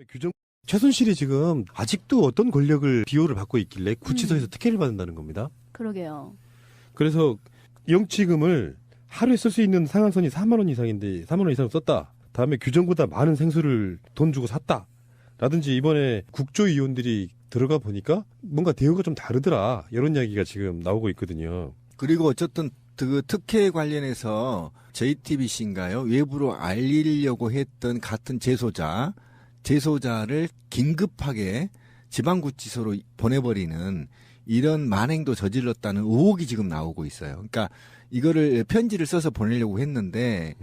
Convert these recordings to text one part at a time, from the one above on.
규정 최순실이 지금 아직도 어떤 권력을 비호를 받고 있길래 구치소에서 특혜를 받는다는 겁니다. 그러게요. 그래서 영치금을 하루에 쓸 수 있는 상한선이 4만 원 이상인데 4만 원 이상을 썼다. 다음에 규정보다 많은 생수를 돈 주고 샀다. 라든지 이번에 국조위원들이 들어가 보니까 뭔가 대우가 좀 다르더라. 이런 이야기가 지금 나오고 있거든요. 그리고 어쨌든 그 특혜 관련해서 JTBC인가요? 외부로 알리려고 했던 같은 재소자를 긴급하게 지방구치소로 보내버리는 이런 만행도 저질렀다는 의혹이 지금 나오고 있어요. 그러니까 이거를 편지를 써서 보내려고 했는데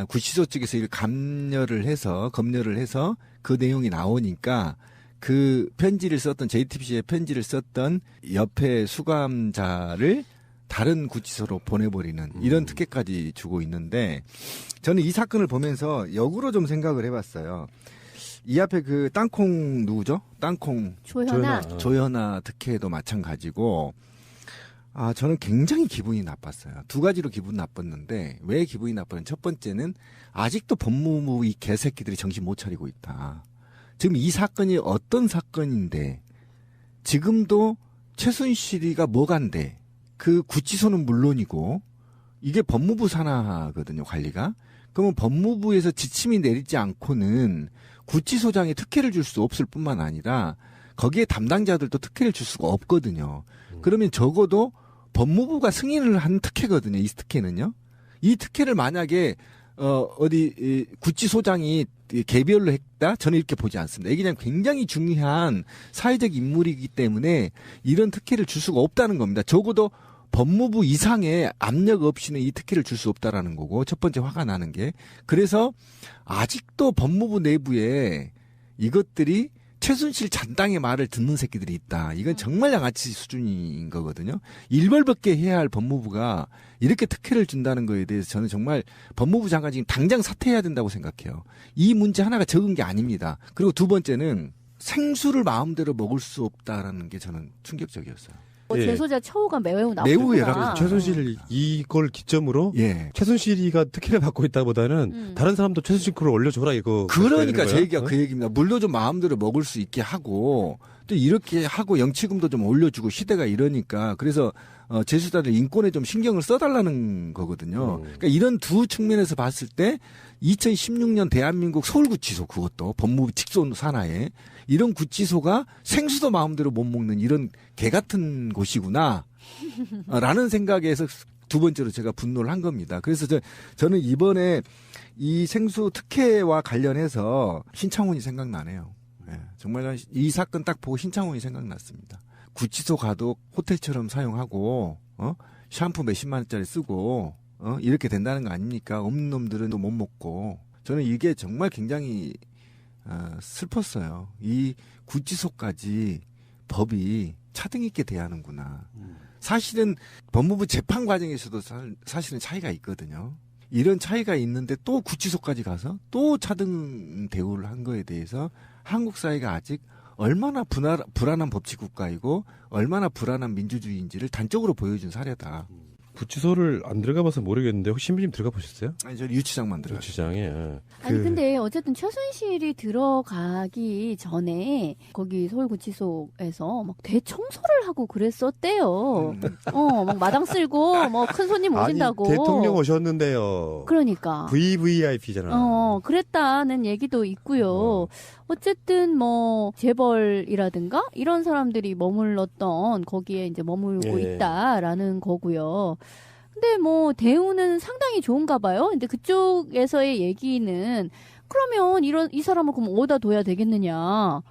구치소 측에서 이걸 검열을 해서 그 내용이 나오니까 그 편지를 썼던 JTBC의 편지를 썼던 옆에 수감자를 다른 구치소로 보내버리는 이런 특혜까지 주고 있는데 저는 이 사건을 보면서 역으로 좀 생각을 해봤어요. 이 앞에 그 땅콩 누구죠? 땅콩 조현아 특혜도 마찬가지고 저는 굉장히 기분이 나빴어요. 두 가지로 기분 나빴는데 왜 기분이 나빴는 첫 번째는 아직도 법무부 이 개새끼들이 정신 못 차리고 있다. 지금 이 사건이 어떤 사건인데 지금도 최순실이가 뭐간데 그 구치소는 물론이고 이게 법무부 산하거든요, 관리가. 그러면 법무부에서 지침이 내리지 않고는 구치소장에 특혜를 줄 수 없을 뿐만 아니라 거기에 담당자들도 특혜를 줄 수가 없거든요. 그러면 적어도 법무부가 승인을 한 특혜거든요, 이 특혜는요. 이 특혜를 만약에 구치소장이 개별로 했다? 저는 이렇게 보지 않습니다. 이게 그냥 굉장히 중요한 사회적 인물이기 때문에 이런 특혜를 줄 수가 없다는 겁니다. 적어도 법무부 이상의 압력 없이는 이 특혜를 줄 수 없다라는 거고 첫 번째 화가 나는 게 그래서 아직도 법무부 내부에 이것들이 최순실 잔당의 말을 듣는 새끼들이 있다. 이건 정말 양아치 수준인 거거든요. 일벌백계 해야 할 법무부가 이렇게 특혜를 준다는 거에 대해서 저는 정말 법무부 장관 지금 당장 사퇴해야 된다고 생각해요. 이 문제 하나가 적은 게 아닙니다. 그리고 두 번째는 생수를 마음대로 먹을 수 없다라는 게 저는 충격적이었어요. 재소자 처우가 매우 나쁘구나. 매우 열악해요. 최순실 이걸 기점으로 최순실이가 특혜를 받고 있다보다는 다른 사람도 최순실 거를 올려줘라 이거. 그러니까 제 얘기가 그 얘기입니다. 물로 좀 마음대로 먹을 수 있게 하고 또 이렇게 하고 영치금도 좀 올려주고 시대가 이러니까 그래서 재수자들 인권에 좀 신경을 써달라는 거거든요. 그러니까 이런 두 측면에서 봤을 때 2016년 대한민국 서울구치소 그것도 법무부 직속 산하에 이런 구치소가 생수도 마음대로 못 먹는 이런 개 같은 곳이구나 라는 생각에서 두 번째로 제가 분노를 한 겁니다. 그래서 저는 이번에 이 생수 특혜와 관련해서 신창훈이 생각나네요. 정말 이 사건 딱 보고 신창훈이 생각났습니다. 구치소 가도 호텔처럼 사용하고 샴푸 몇십만 원짜리 쓰고 이렇게 된다는 거 아닙니까? 없는 놈들은 또 못 먹고 저는 이게 정말 굉장히 슬펐어요. 이 구치소까지 법이 차등 있게 대하는구나. 사실은 법무부 재판 과정에서도 사실은 차이가 있거든요. 이런 차이가 있는데 또 구치소까지 가서 또 차등 대우를 한 거에 대해서 한국 사회가 아직 얼마나 불안한 법치국가이고 얼마나 불안한 민주주의인지를 단적으로 보여준 사례다. 구치소를 안 들어가봐서 모르겠는데 혹시 신부님 들어가 보셨어요? 아니 저 유치장만 들어갔어요. 유치장에. 아니 근데 어쨌든 최순실이 들어가기 전에 거기 서울구치소에서 막 대청소를 하고 그랬었대요. 막 마당 쓸고 뭐 큰 손님 오신다고. 아니, 대통령 오셨는데요. 그러니까. VVIP잖아. 그랬다는 얘기도 있고요. 어쨌든 뭐 재벌이라든가 이런 사람들이 머물렀던 거기에 이제 머물고 있다라는 거고요. 근데 뭐 대우는 상당히 좋은가 봐요. 근데 그쪽에서의 얘기는 그러면 이 사람을 그럼 어디다 둬야 되겠느냐.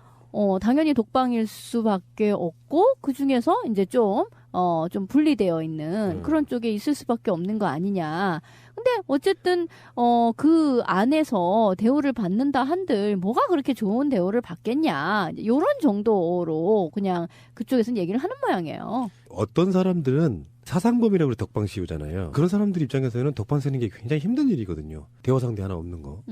당연히 독방일 수밖에 없고 그 중에서 이제 좀 분리되어 있는 그런 쪽에 있을 수밖에 없는 거 아니냐. 근데 어쨌든 그 안에서 대우를 받는다 한들 뭐가 그렇게 좋은 대우를 받겠냐. 요런 정도로 그냥 그쪽에서는 얘기를 하는 모양이에요. 어떤 사람들은 사상범이라고 그래 덕방 씌우잖아요. 그런 사람들 입장에서는 덕방 쓰는 게 굉장히 힘든 일이거든요. 대화 상대 하나 없는 거.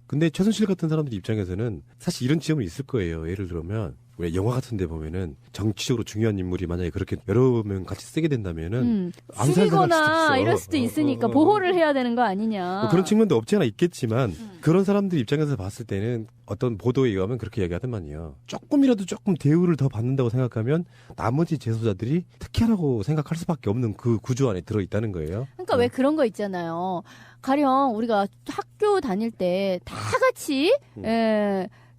근데 최순실 같은 사람들 입장에서는 사실 이런 지점은 있을 거예요. 예를 들면 왜 영화 같은 데 보면은 정치적으로 중요한 인물이 만약에 그렇게 여러 명 같이 쓰게 된다면은 암살당할 죽이거나 수도 있어. 이럴 수도 있으니까 보호를 해야 되는 거 아니냐. 뭐 그런 측면도 없지 않아 있겠지만 그런 사람들 입장에서 봤을 때는 어떤 보도에 의하면 그렇게 얘기하더만요. 조금이라도 조금 대우를 더 받는다고 생각하면 나머지 재소자들이 특혜라고 생각할 수밖에 없는 그 구조 안에 들어있다는 거예요. 그러니까 왜 그런 거 있잖아요. 가령 우리가 학교 다닐 때 다 같이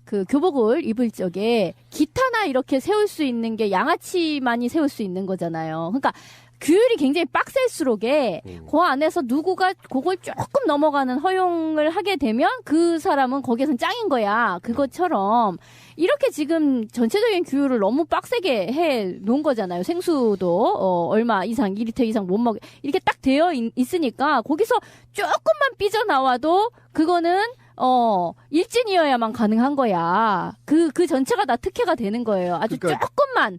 그 교복을 입을 적에 기타나 이렇게 세울 수 있는 게 양아치만이 세울 수 있는 거잖아요. 그러니까 규율이 굉장히 빡셀수록에 그 안에서 누구가 그걸 조금 넘어가는 허용을 하게 되면 그 사람은 거기에선 짱인 거야. 그것처럼 이렇게 지금 전체적인 규율을 너무 빡세게 해 놓은 거잖아요. 생수도 얼마 이상 2리터 이상 못 먹 이렇게 딱 되어 있으니까 거기서 조금만 삐져나와도 그거는 일진이어야만 가능한 거야. 그 전체가 다 특혜가 되는 거예요. 아주 그러니까, 조금만.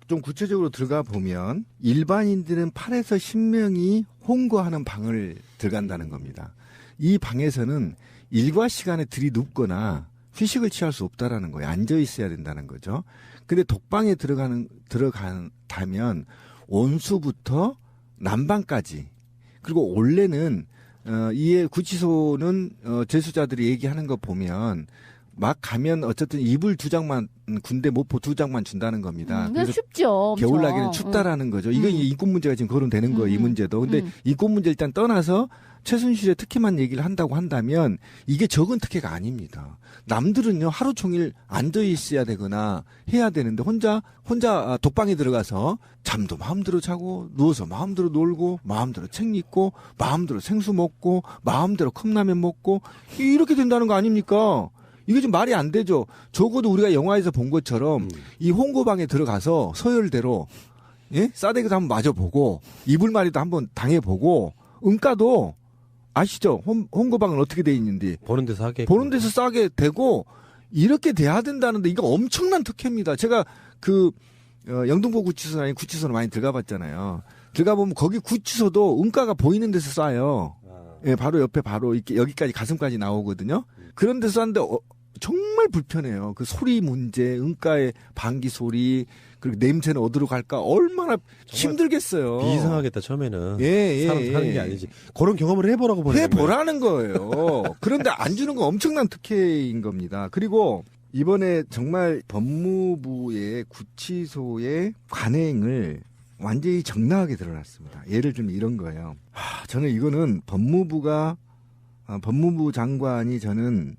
좀 구체적으로 들어가 보면 일반인들은 8에서 10명이 홍보하는 방을 들어간다는 겁니다. 이 방에서는 일과 시간에 들이눕거나 휴식을 취할 수 없다라는 거예요. 앉아 있어야 된다는 거죠. 근데 독방에 들어간다면 온수부터 난방까지 그리고 원래는 이에 구치소는 재수자들이 얘기하는 거 보면 막 가면 어쨌든 이불 2장만 군대 모포 2장만 준다는 겁니다. 그래서 춥죠. 엄청. 겨울나기는 춥다라는 거죠. 이건 인권 문제가 지금 거론되는 거예요. 이 문제도. 근데 인권 문제 일단 떠나서 최순실의 특혜만 얘기를 한다고 한다면 이게 적은 특혜가 아닙니다. 남들은요 하루 종일 앉아 있어야 되거나 해야 되는데 혼자 독방에 들어가서 잠도 마음대로 자고 누워서 마음대로 놀고 마음대로 책 읽고 마음대로 생수 먹고 마음대로 컵라면 먹고 이렇게 된다는 거 아닙니까? 이게 좀 말이 안 되죠. 적어도 우리가 영화에서 본 것처럼 이 홍고방에 들어가서 서열대로 싸대기도 한번 맞아보고 이불말이도 한번 당해보고 응가도 아시죠? 홍고방은 어떻게 돼 있는지 보는 데서 하게. 보는 데서 싸게 되고 이렇게 돼야 된다는데 이거 엄청난 특혜입니다. 제가 영등포 구치소 아닌 구치소는 많이 들어가 봤잖아요. 들어가 보면 거기 구치소도 응가가 보이는 데서 싸요. 예, 바로 옆에 바로 이렇게 여기까지 가슴까지 나오거든요. 그런 데서 쌌는데 정말 불편해요. 그 소리 문제, 응가의 방귀 소리, 그리고 냄새는 어디로 갈까 얼마나 힘들겠어요. 비상하겠다 처음에는. 예, 사람 사는 게 아니지. 그런 경험을 해보라고 보내는 해보라는 거예요. 그런데 안 주는 건 엄청난 특혜인 겁니다. 그리고 이번에 정말 법무부의 구치소의 관행을 완전히 정당하게 드러났습니다. 예를 들면 이런 거예요. 저는 이거는 법무부 장관이 저는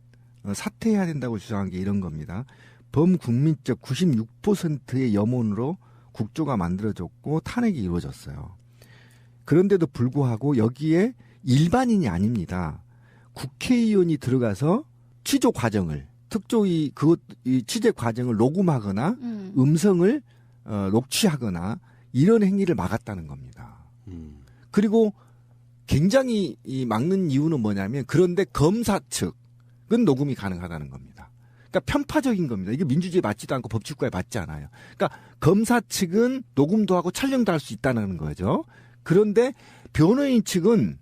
사퇴해야 된다고 주장한 게 이런 겁니다. 범국민적 96%의 염원으로 국조가 만들어졌고 탄핵이 이루어졌어요. 그런데도 불구하고 여기에 일반인이 아닙니다. 국회의원이 들어가서 취조 과정을 특조위 이 취재 과정을 녹음하거나 음성을 녹취하거나 이런 행위를 막았다는 겁니다. 그리고 굉장히 막는 이유는 뭐냐면 그런데 검사 측은 녹음이 가능하다는 겁니다. 그러니까 편파적인 겁니다. 이게 민주주의에 맞지도 않고 법치국가에 맞지 않아요. 그러니까 검사 측은 녹음도 하고 촬영도 할 수 있다는 거죠. 그런데 변호인 측은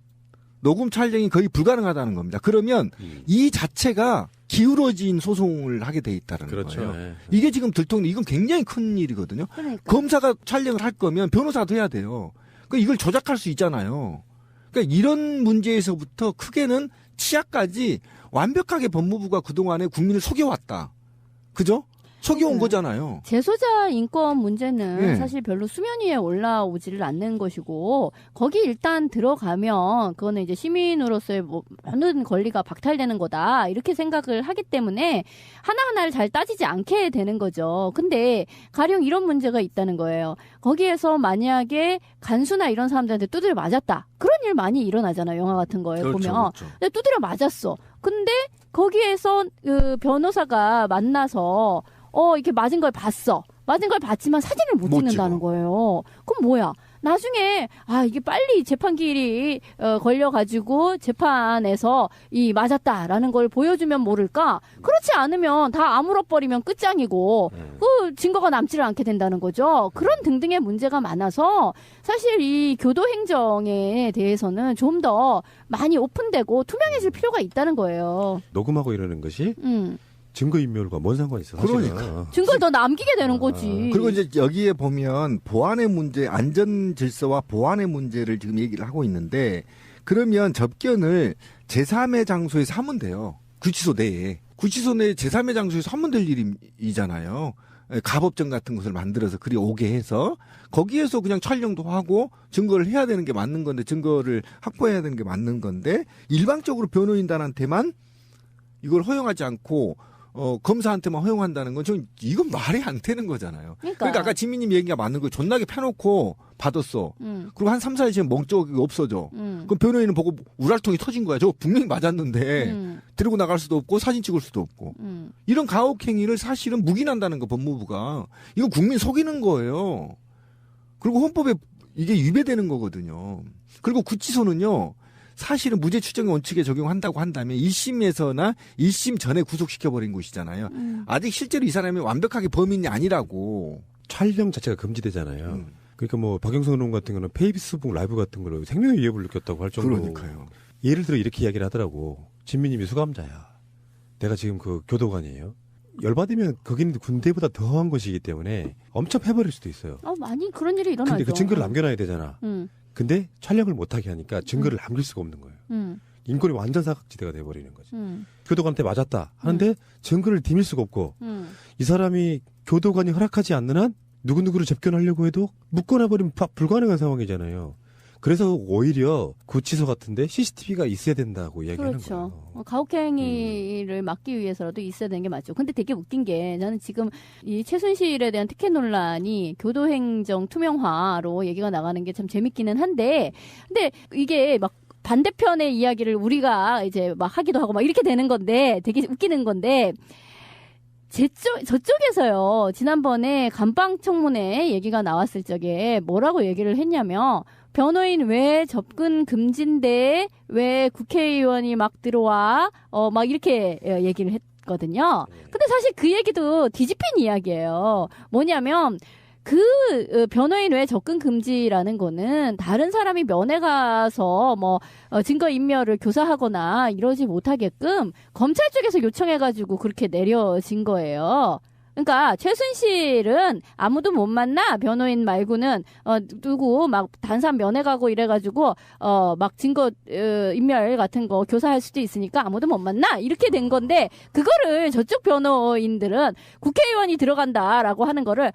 녹음 촬영이 거의 불가능하다는 겁니다. 그러면 이 자체가 기울어진 소송을 하게 돼 있다는 그렇죠. 거예요. 네. 이게 지금 들통는 이건 굉장히 큰 일이거든요. 그러니까. 검사가 촬영을 할 거면 변호사도 해야 돼요. 그러니까 이걸 조작할 수 있잖아요. 그러니까 이런 문제에서부터 크게는 치아까지 완벽하게 법무부가 그동안에 국민을 속여왔다. 그죠? 속여온 거잖아요. 재소자 인권 문제는 네. 사실 별로 수면 위에 올라오지를 않는 것이고 거기 일단 들어가면 그거는 이제 시민으로서의 많은 권리가 박탈되는 거다 이렇게 생각을 하기 때문에 하나하나를 잘 따지지 않게 되는 거죠. 근데 가령 이런 문제가 있다는 거예요. 거기에서 만약에 간수나 이런 사람들한테 두드려 맞았다. 그런 일 많이 일어나잖아요. 영화 같은 거에 보면. 그렇죠. 근데 두드려 맞았어. 근데 거기에서 그 변호사가 만나서 이렇게 맞은 걸 봤어. 맞은 걸 봤지만 사진을 못 찍는다는 거예요. 그럼 뭐야? 나중에 이게 빨리 재판기일이 걸려가지고 재판에서 이 맞았다라는 걸 보여주면 모를까? 그렇지 않으면 다 아물어버리면 끝장이고 그 증거가 남지를 않게 된다는 거죠. 그런 등등의 문제가 많아서 사실 이 교도행정에 대해서는 좀 더 많이 오픈되고 투명해질 필요가 있다는 거예요. 녹음하고 이러는 것이 증거인멸과 뭔 상관이 있어? 사실은. 그러니까. 증거를 더 남기게 되는 거지. 그리고 이제 여기에 보면 보안의 문제, 안전 질서와 보안의 문제를 지금 얘기를 하고 있는데 그러면 접견을 제3의 장소에서 하면 돼요. 구치소 내에. 구치소 내에 제3의 장소에서 하면 될 일이잖아요. 가법정 같은 것을 만들어서 그리 오게 해서 거기에서 그냥 촬영도 하고 증거를 해야 되는 게 맞는 건데 증거를 확보해야 되는 게 맞는 건데 일방적으로 변호인단한테만 이걸 허용하지 않고 검사한테만 허용한다는 건 좀 이건 말이 안 되는 거잖아요. 그러니까 아까 지민님 얘기가 맞는 거 존나게 펴놓고 받았어. 그리고 한 3, 4일 지면 멍쩍이 없어져. 그럼 변호인은 보고 우랄통이 터진 거야. 저거 분명히 맞았는데 들고 나갈 수도 없고 사진 찍을 수도 없고. 이런 가혹행위를 사실은 묵인한다는 거 법무부가. 이거 국민 속이는 거예요. 그리고 헌법에 이게 위배되는 거거든요. 그리고 구치소는요. 사실은 무죄 추정 원칙에 적용한다고 한다면 1심에서나 1심 전에 구속시켜버린 곳이잖아요. 아직 실제로 이 사람이 완벽하게 범인이 아니라고. 촬영 자체가 금지되잖아요. 그러니까 뭐 박영선 의원 같은 경우는 페이스북 라이브 같은 걸로 생명의 위협을 느꼈다고 할 정도로. 그러니까요. 예를 들어 이렇게 이야기를 하더라고. 진미님이 수감자야. 내가 지금 그 교도관이에요. 열받으면 거기는 군대보다 더한 것이기 때문에 엄청 패버릴 수도 있어요. 많이 그런 일이 일어나죠. 근데 그 증거를 남겨놔야 되잖아. 근데 촬영을 못하게 하니까 증거를 남길 수가 없는 거예요. 인권이 완전 사각지대가 돼버리는 거지. 교도관한테 맞았다 하는데 증거를 디밀 수가 없고 이 사람이 교도관이 허락하지 않는 한 누구누구를 접견하려고 해도 묶어놔버리면 불가능한 상황이잖아요. 그래서 오히려 구치소 같은데 CCTV가 있어야 된다고 이야기하는 그렇죠. 거예요. 가혹행위를 막기 위해서라도 있어야 되는 게 맞죠. 근데 되게 웃긴 게 저는 지금 이 최순실에 대한 특혜 논란이 교도행정 투명화로 얘기가 나가는 게 참 재밌기는 한데 근데 이게 막 반대편의 이야기를 우리가 이제 막 하기도 하고 막 이렇게 되는 건데 되게 웃기는 건데 저쪽에서요. 지난번에 감방 청문회 얘기가 나왔을 적에 뭐라고 얘기를 했냐면 변호인 왜 접근 금지인데 왜 국회의원이 막 들어와 막 이렇게 얘기를 했거든요. 근데 사실 그 얘기도 뒤집힌 이야기예요. 뭐냐면 그 변호인 외 접근 금지라는 거는 다른 사람이 면회 가서 뭐 증거 인멸을 교사하거나 이러지 못하게끔 검찰 쪽에서 요청해가지고 그렇게 내려진 거예요. 그러니까 최순실은 아무도 못 만나 변호인 말고는 누구 막 단산 면회 가고 이래가지고 막 증거 인멸 같은 거 교사할 수도 있으니까 아무도 못 만나 이렇게 된 건데 그거를 저쪽 변호인들은 국회의원이 들어간다라고 하는 거를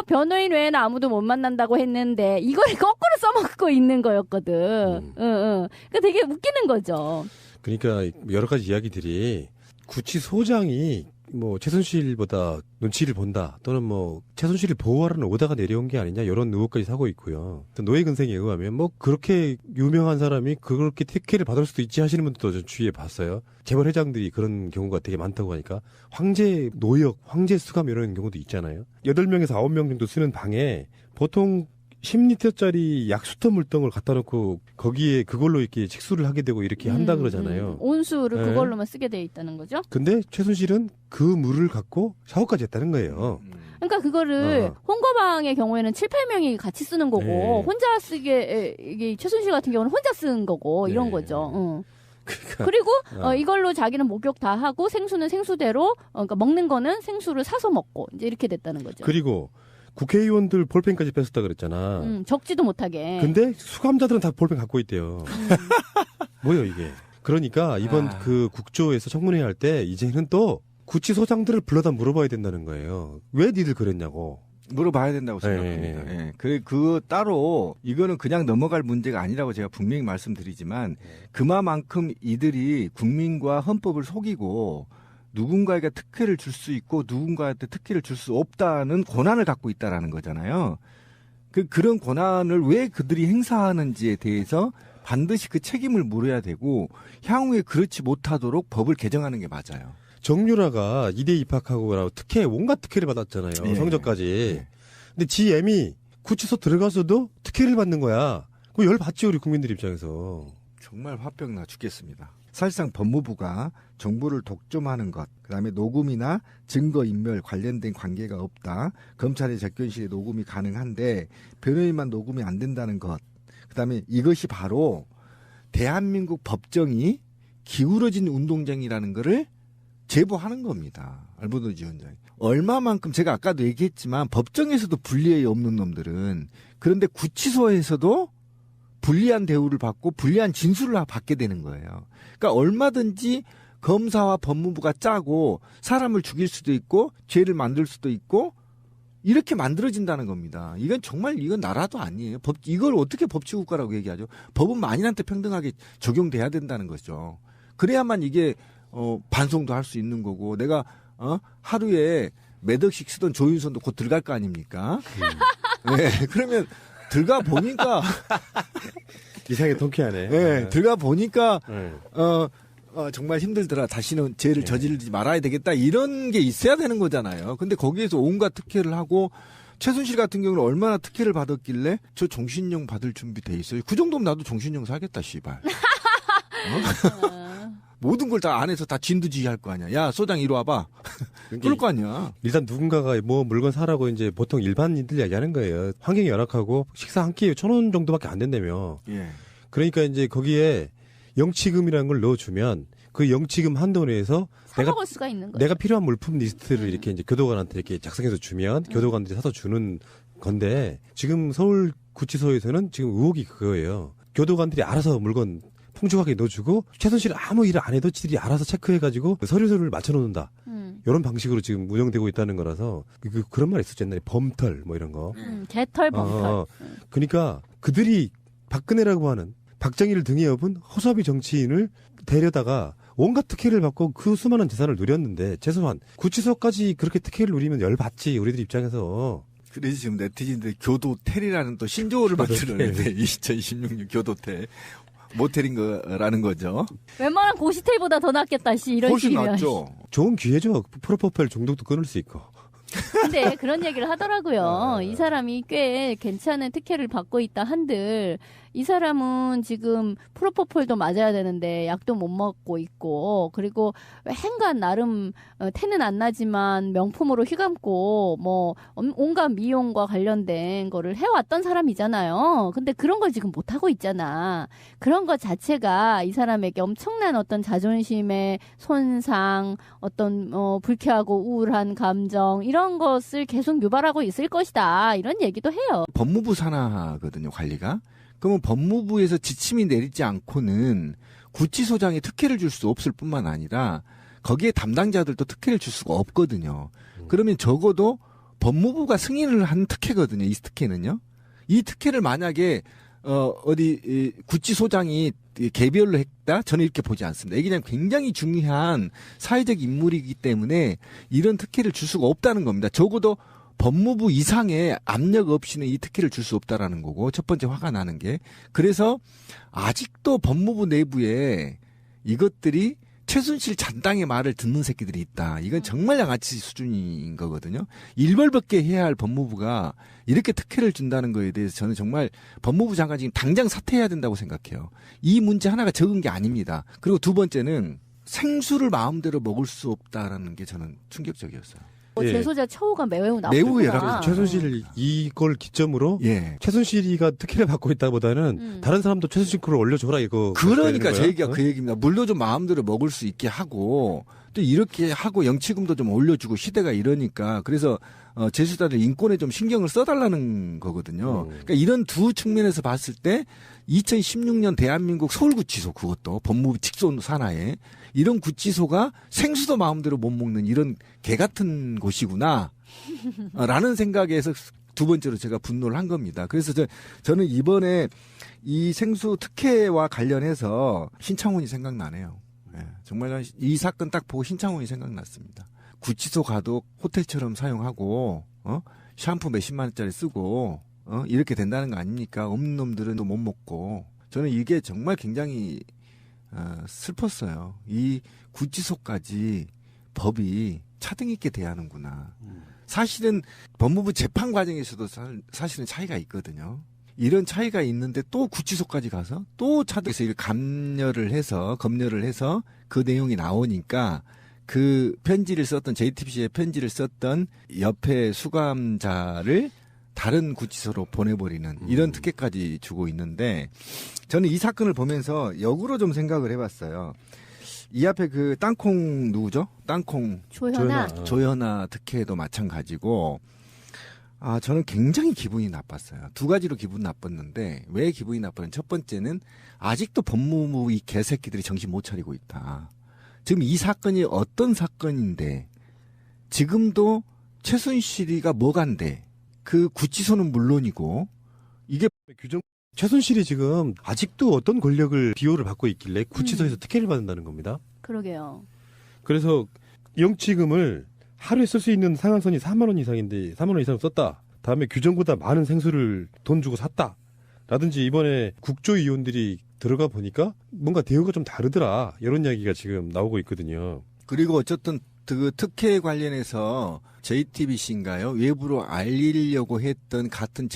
변호인 외에는 아무도 못 만난다고 했는데 이걸 거꾸로 써먹고 있는 거였거든. 그러니까 되게 웃기는 거죠. 그러니까 여러 가지 이야기들이 구치소장이 뭐 최순실보다 눈치를 본다 또는 뭐 최순실을 보호하려는 오다가 내려온 게 아니냐 이런 의혹까지 사고 있고요. 노예근생에 의하면 뭐 그렇게 유명한 사람이 그렇게 특혜를 받을 수도 있지 하시는 분들도 전 주위에 봤어요. 재벌 회장들이 그런 경우가 되게 많다고 하니까 황제 노역, 황제 수감 이런 경우도 있잖아요. 8명에서 9명 정도 쓰는 방에 보통 10리터짜리 약수터 물병을 갖다 놓고 거기에 그걸로 이렇게 식수를 하게 되고 이렇게 한다 그러잖아요. 온수를 네. 그걸로만 쓰게 돼 있다는 거죠. 근데 최순실은 그 물을 갖고 샤워까지 했다는 거예요. 그러니까 그거를 홍거방의 경우에는 7, 8명이 같이 쓰는 거고 네. 혼자 쓰게 이게 최순실 같은 경우는 혼자 쓰는 거고 이런 네. 거죠. 그러니까 그리고 이걸로 자기는 목욕 다 하고 생수는 생수대로 그러니까 먹는 거는 생수를 사서 먹고 이제 이렇게 됐다는 거죠. 그리고 국회의원들 볼펜까지 뺐었다 그랬잖아. 적지도 못하게. 근데 수감자들은 다 볼펜 갖고 있대요. 뭐예요 이게? 그러니까 이번 그 국조에서 청문회 할 때 이제는 또 구치소장들을 불러다 물어봐야 된다는 거예요. 왜 니들 그랬냐고. 물어봐야 된다고 생각합니다. 예. 그 따로 이거는 그냥 넘어갈 문제가 아니라고 제가 분명히 말씀드리지만 그만큼 이들이 국민과 헌법을 속이고 누군가에게 특혜를 줄 수 있고 누군가한테 특혜를 줄 수 없다는 권한을 갖고 있다라는 거잖아요. 그런 권한을 왜 그들이 행사하는지에 대해서 반드시 그 책임을 물어야 되고 향후에 그렇지 못하도록 법을 개정하는 게 맞아요. 정유라가 이대 입학하고 특혜 온갖 특혜를 받았잖아요. 예. 성적까지. 예. 근데 지 애미 구치소 들어가서도 특혜를 받는 거야. 그 열 받지 우리 국민들 입장에서. 정말 화병 나 죽겠습니다. 사실상 법무부가 정보를 독점하는 것, 그다음에 녹음이나 증거인멸 관련된 관계가 없다. 검찰의 접견실에 녹음이 가능한데 변호인만 녹음이 안 된다는 것. 그다음에 이것이 바로 대한민국 법정이 기울어진 운동장이라는 거를 제보하는 겁니다. 알보도지 원장이. 얼마만큼 제가 아까도 얘기했지만 법정에서도 불리함이 없는 놈들은 그런데 구치소에서도 불리한 대우를 받고 불리한 진술을 받게 되는 거예요. 그러니까 얼마든지 검사와 법무부가 짜고 사람을 죽일 수도 있고 죄를 만들 수도 있고 이렇게 만들어진다는 겁니다. 이건 정말 이건 나라도 아니에요. 이걸 어떻게 법치국가라고 얘기하죠? 법은 만인한테 평등하게 적용돼야 된다는 거죠. 그래야만 이게 반송도 할 수 있는 거고 내가 하루에 몇 억씩 쓰던 조윤선도 곧 들어갈 거 아닙니까? 네, 그러면 들어가 보니까 이상하게 통쾌하네. 네, 들어가 보니까 네. 정말 힘들더라. 다시는 죄를 저지르지 말아야 되겠다. 이런 게 있어야 되는 거잖아요. 근데 거기에서 온갖 특혜를 하고 최순실 같은 경우는 얼마나 특혜를 받았길래 저 종신형 받을 준비 돼 있어요. 그 정도면 나도 종신형 사겠다, 씨발. 모든 걸 다 안에서 다 진두지휘할 거 아니야. 야, 소장 이리 와봐. 그럴 거 아니야. 일단 누군가가 뭐 물건 사라고 이제 보통 일반인들 얘기하는 거예요. 환경이 열악하고 식사 한 끼에 1,000원 정도밖에 안 된다며. 예. 그러니까 이제 거기에 영치금이라는 걸 넣어주면 그 영치금 한도 내에서 사 먹을 수가 있는 거예요. 내가 필요한 물품 리스트를 이렇게 이제 교도관한테 이렇게 작성해서 주면 교도관들이 사서 주는 건데 지금 서울 구치소에서는 지금 의혹이 그거예요. 교도관들이 알아서 물건 풍족하게 넣어주고 최순실 아무 일을 안 해도 지들이 알아서 체크해가지고 서류를 맞춰놓는다. 이런 방식으로 지금 운영되고 있다는 거라서 그런 말 있었죠. 옛날에 범털 뭐 이런 거. 개털 범털. 그러니까 그들이 박근혜라고 하는 박정희를 등에 업은 허수아비 정치인을 데려다가 온갖 특혜를 받고 그 수많은 재산을 누렸는데 최소한 구치소까지 그렇게 특혜를 누리면 열받지 우리들 입장에서. 그래서 지금 네티즌들이 교도텔이라는 또 신조어를 만들어내네. 2026년 교도텔. 모텔인 거라는 거죠. 웬만한 고시텔보다 더 낫겠다, 씨. 이런 훨씬 식이면. 낫죠. 좋은 기회죠. 프로포폴 중독도 끊을 수 있고. 근데 그런 얘기를 하더라고요. 이 사람이 꽤 괜찮은 특혜를 받고 있다 한들 이 사람은 지금 프로포폴도 맞아야 되는데 약도 못 먹고 있고 그리고 행간 나름 태는 안 나지만 명품으로 휘감고 뭐 온갖 미용과 관련된 거를 해왔던 사람이잖아요. 근데 그런 걸 지금 못하고 있잖아. 그런 것 자체가 이 사람에게 엄청난 어떤 자존심의 손상, 어떤 불쾌하고 우울한 감정 이런 것을 계속 유발하고 있을 것이다. 이런 얘기도 해요. 법무부 산하거든요, 관리가. 그러면 법무부에서 지침이 내리지 않고는 구치소장이 특혜를 줄 수 없을 뿐만 아니라 거기에 담당자들도 특혜를 줄 수가 없거든요. 그러면 적어도 법무부가 승인을 한 특혜거든요. 이 특혜는요. 이 특혜를 만약에 구치소장이 개별로 했다? 저는 이렇게 보지 않습니다. 이게 그냥 굉장히 중요한 사회적 인물이기 때문에 이런 특혜를 줄 수가 없다는 겁니다. 적어도 법무부 이상의 압력 없이는 이 특혜를 줄 수 없다라는 거고 첫 번째 화가 나는 게 그래서 아직도 법무부 내부에 이것들이 최순실 잔당의 말을 듣는 새끼들이 있다. 이건 정말 양아치 수준인 거거든요. 일벌백계 해야 할 법무부가 이렇게 특혜를 준다는 거에 대해서 저는 정말 법무부 장관 지금 당장 사퇴해야 된다고 생각해요. 이 문제 하나가 적은 게 아닙니다. 그리고 두 번째는 생수를 마음대로 먹을 수 없다라는 게 저는 충격적이었어요. 예. 재소자 처우가 매우 나쁘구나. 매우 열악해요. 최순실 이걸 기점으로 최순실이가 특혜를 받고 있다보다는 다른 사람도 최순실 거를 올려줘라 이거. 그러니까 제 얘기가 그 얘기입니다. 물도 좀 마음대로 먹을 수 있게 하고 또 이렇게 하고 영치금도 좀 올려주고 시대가 이러니까 그래서 재수자들 인권에 좀 신경을 써달라는 거거든요. 그러니까 이런 두 측면에서 봤을 때 2016년 대한민국 서울구치소 그것도 법무부 직속 산하에 이런 구치소가 생수도 마음대로 못 먹는 이런 개 같은 곳이구나 라는 생각에서 두 번째로 제가 분노를 한 겁니다. 그래서 저는 이번에 이 생수 특혜와 관련해서 신창훈이 생각나네요. 네, 정말 이 사건 딱 보고 신창훈이 생각났습니다. 구치소 가도 호텔처럼 사용하고 샴푸 몇십만 원짜리 쓰고 이렇게 된다는 거 아닙니까? 없는 놈들은 또 못 먹고 저는 이게 정말 굉장히 슬펐어요. 이 구치소까지 법이 차등 있게 대하는구나. 사실은 법무부 재판 과정에서도 사실은 차이가 있거든요. 이런 차이가 있는데 또 구치소까지 가서 또 차등에서 검열을 해서 그 내용이 나오니까 그 편지를 썼던 JTBC의 편지를 썼던 옆에 수감자를 다른 구치소로 보내버리는 이런 특혜까지 주고 있는데 저는 이 사건을 보면서 역으로 좀 생각을 해봤어요. 이 앞에 그 땅콩 누구죠? 땅콩 조현아. 조현아 특혜도 마찬가지고, 저는 굉장히 기분이 나빴어요. 두 가지로 기분 나빴는데, 왜 기분이 나빴냐면, 첫 번째는 아직도 법무부 이 개새끼들이 정신 못 차리고 있다. 지금 이 사건이 어떤 사건인데, 지금도 최순실이가 뭐간데, 그 구치소는 물론이고, 이게 최순실이 지금 아직도 어떤 권력을 비호를 받고 있길래 구치소에서 특혜를 받는다는 겁니다. 그러게요. 그래서 영치금을 하루에 쓸 수 있는 상한선이 4만 원 이상인데 4만 원 이상 썼다. 다음에 규정보다 많은 생수를 돈 주고 샀다. 라든지 이번에 국조위원들이 들어가 보니까 뭔가 대우가 좀 다르더라. 이런 이야기가 지금 나오고 있거든요. 그리고 어쨌든 그 특혜 관련해서 JTBC인가요? 외부로 알리려고 했던 같은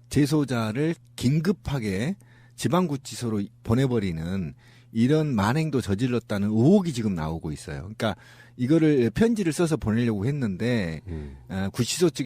재소자를 긴급하게 지방구치소로 보내버리는 이런 만행도 저질렀다는 의혹이 지금 나오고 있어요. 그러니까 이거를 편지를 써서 보내려고 했는데 구치소 측